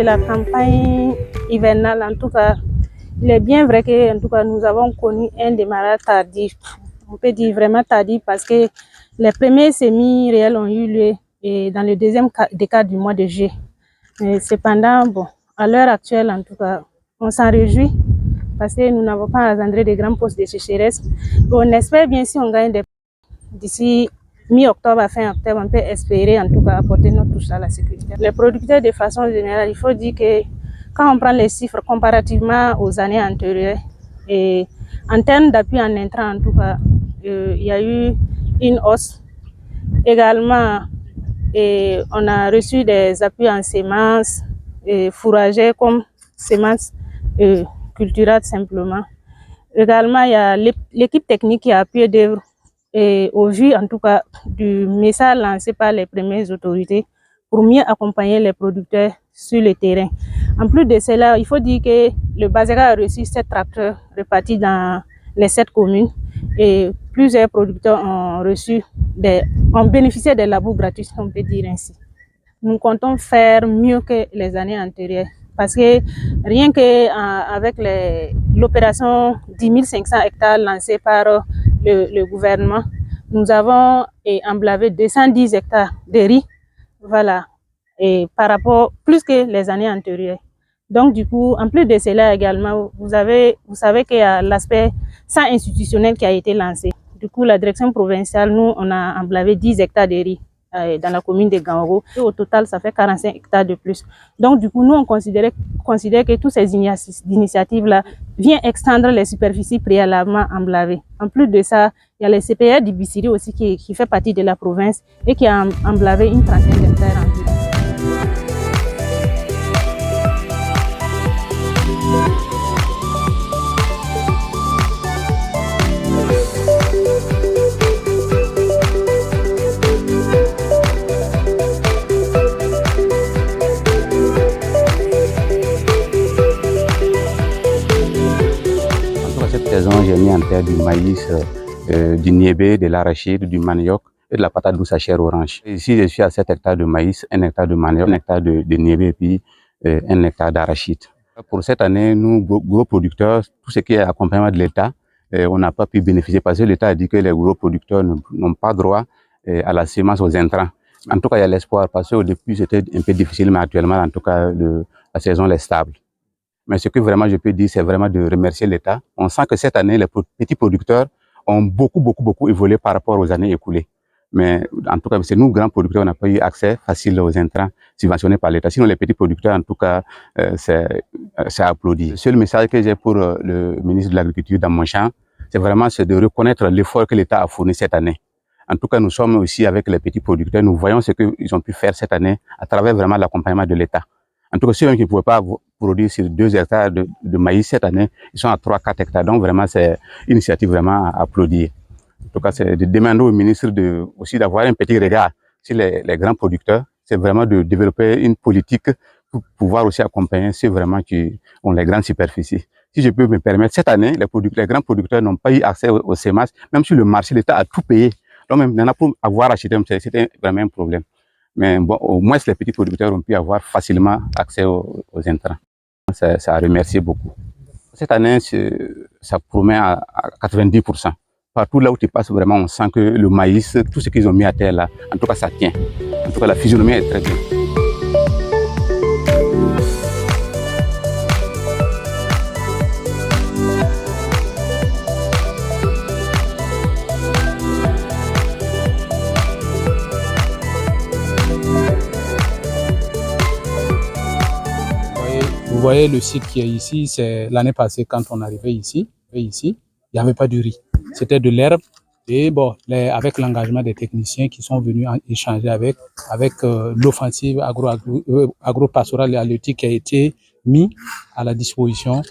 la campagne hivernale, en tout cas, il est bien vrai que en tout cas, nous avons connu un démarrage tardif. On peut dire vraiment tardif parce que les premiers semis réels ont eu lieu dans le deuxième décade du mois de juillet. Cependant, bon, à l'heure actuelle, en tout cas, on s'en réjouit parce que nous n'avons pas engendré de grands postes de sécheresse. On espère bien si on gagne d'ici mi-octobre à fin octobre, on peut espérer en tout cas apporter notre touche à la sécurité. Les producteurs, de façon générale, il faut dire que quand on prend les chiffres comparativement aux années antérieures, et en termes d'appui en intrants, en tout cas, il y a eu une hausse. Également, on a reçu des appuis en semences, fourragères comme semences culturales simplement. Également, il y a l'équipe technique qui a appuyé d'œuvre. Et au vu en tout cas du message lancé par les premières autorités pour mieux accompagner les producteurs sur le terrain. En plus de cela, il faut dire que le Bazega a reçu 7 tracteurs répartis dans les 7 communes et plusieurs producteurs ont bénéficié des labours gratuits, on peut dire ainsi. Nous comptons faire mieux que les années antérieures parce que rien qu'avec l'opération 10 500 hectares lancée par le gouvernement, nous avons emblavé 210 hectares de riz, voilà, et par rapport plus que les années antérieures. Donc du coup, en plus de cela également, vous savez qu'il y a l'aspect sans institutionnel qui a été lancé. Du coup, la direction provinciale, nous, on a emblavé 10 hectares de riz dans la commune de Gaoro. Au total, ça fait 45 hectares de plus. Donc du coup, nous, on considère que toutes ces initiatives-là viennent extendre les superficies préalablement emblavées. En plus de ça, il y a le CPR d'Ibissiri aussi qui fait partie de la province et qui a emblavé une trentaine d'hectares environ. Cette saison, j'ai mis en terre du maïs, du niébé, de l'arachide, du manioc et de la patate douce à chair orange. Ici, je suis à 7 hectares de maïs, 1 hectare de manioc, 1 hectare de niébé et puis 1 hectare d'arachide. Pour cette année, nous, gros producteurs, tout ce qui est accompagnement de l'État, on n'a pas pu bénéficier parce que l'État a dit que les gros producteurs n'ont pas droit à la semence, aux intrants. En tout cas, il y a l'espoir parce qu'au début, c'était un peu difficile, mais actuellement, en tout cas, la saison est stable. Mais ce que vraiment je peux dire, c'est vraiment de remercier l'État. On sent que cette année, les petits producteurs ont beaucoup évolué par rapport aux années écoulées. Mais en tout cas, c'est nous, grands producteurs, on n'a pas eu accès facile aux intrants subventionnés par l'État. Sinon, les petits producteurs, en tout cas, c'est applaudi. Le seul message que j'ai pour le ministre de l'Agriculture dans mon champ, c'est vraiment de reconnaître l'effort que l'État a fourni cette année. En tout cas, nous sommes aussi avec les petits producteurs. Nous voyons ce qu'ils ont pu faire cette année à travers vraiment l'accompagnement de l'État. En tout cas, ceux qui ne pouvaient pas produire sur 2 hectares de maïs cette année, ils sont à 3-4 hectares. Donc vraiment, c'est une initiative vraiment à applaudir. En tout cas, c'est de demander au ministre aussi d'avoir un petit regard sur les grands producteurs. C'est vraiment de développer une politique pour pouvoir aussi accompagner ceux vraiment qui ont les grandes superficies. Si je peux me permettre, cette année, les grands producteurs n'ont pas eu accès aux semences. Même sur le marché, l'État a tout payé. Donc même maintenant, pour avoir acheté, c'était vraiment un problème. Mais bon, au moins, les petits producteurs ont pu avoir facilement accès aux intrants. Ça a remercié beaucoup. Cette année, ça promet à 90%. Partout là où tu passes, vraiment, on sent que le maïs, tout ce qu'ils ont mis à terre là, en tout cas, ça tient. En tout cas, la physionomie est très bien. Vous voyez le site qui est ici, c'est l'année passée quand on arrivait ici, il n'y avait pas de riz. C'était de l'herbe et bon, avec l'engagement des techniciens qui sont venus échanger avec l'offensive agro-pastorale et halieutique qui a été mis à la disposition,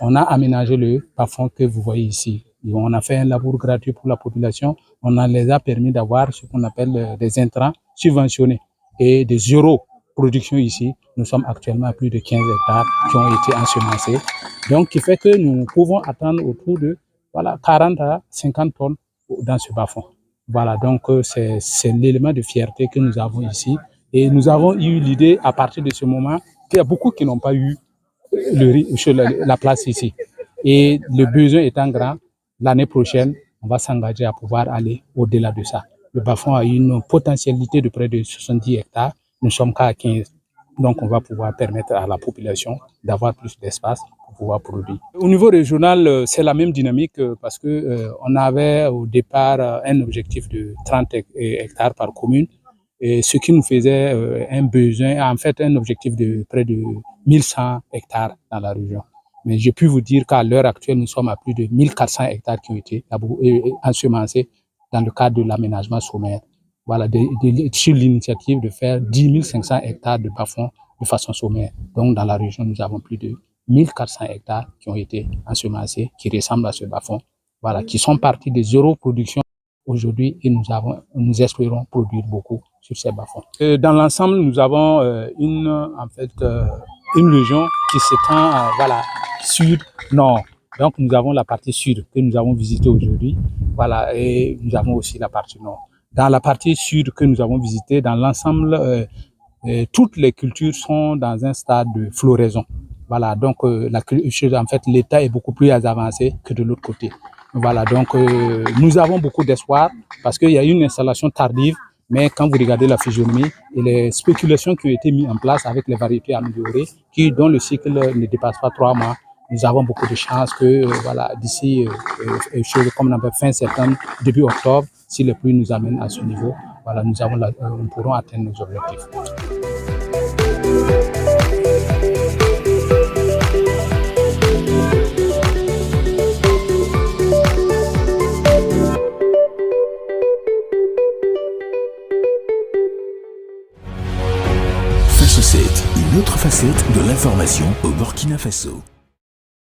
on a aménagé le bas-fond que vous voyez ici. On a fait un labour gratuit pour la population. Les a permis d'avoir ce qu'on appelle des intrants subventionnés et des zéro production ici. Nous sommes actuellement à plus de 15 hectares qui ont été ensemencés. Donc, qui fait que nous pouvons attendre autour de 40 à 50 tonnes dans ce bas-fond. Voilà, donc c'est l'élément de fierté que nous avons ici. Et nous avons eu l'idée, à partir de ce moment, Il y a beaucoup qui n'ont pas eu la place ici. Et le besoin étant grand, l'année prochaine, on va s'engager à pouvoir aller au-delà de ça. Le bas-fond a une potentialité de près de 70 hectares. Nous sommes qu'à 15. Donc, on va pouvoir permettre à la population d'avoir plus d'espace pour pouvoir produire. Au niveau régional, c'est la même dynamique parce que on avait au départ un objectif de 30 hectares par commune. Et ce qui nous faisait un besoin, en fait, un objectif de près de 1100 hectares dans la région. Mais j'ai pu vous dire qu'à l'heure actuelle, nous sommes à plus de 1400 hectares qui ont été ensemencés dans le cadre de l'aménagement sommaire. Voilà, sur l'initiative de faire 10 500 hectares de bas-fond de façon sommaire. Donc, dans la région, nous avons plus de 1400 hectares qui ont été ensemencés, qui ressemblent à ce bas-fond, voilà, qui sont partis de zéro production aujourd'hui et nous espérons produire beaucoup sur ces bas-fonds. Dans l'ensemble, nous avons une région qui s'étend voilà, sud-nord. Donc, nous avons la partie sud que nous avons visitée aujourd'hui, voilà, et nous avons aussi la partie nord. Dans la partie sud que nous avons visitée, dans l'ensemble, toutes les cultures sont dans un stade de floraison. Voilà, donc en fait, l'état est beaucoup plus avancé que de l'autre côté. Voilà, donc nous avons beaucoup d'espoir parce qu'il y a une installation tardive, mais quand vous regardez la physionomie et les spéculations qui ont été mises en place avec les variétés améliorées, dont le cycle ne dépasse pas 3 mois, nous avons beaucoup de chances que voilà, d'ici comme on appelle fin septembre, début octobre, si les pluies nous amènent à ce niveau, voilà, nous pourrons atteindre nos objectifs. Face 7, une autre facette de l'information au Burkina Faso.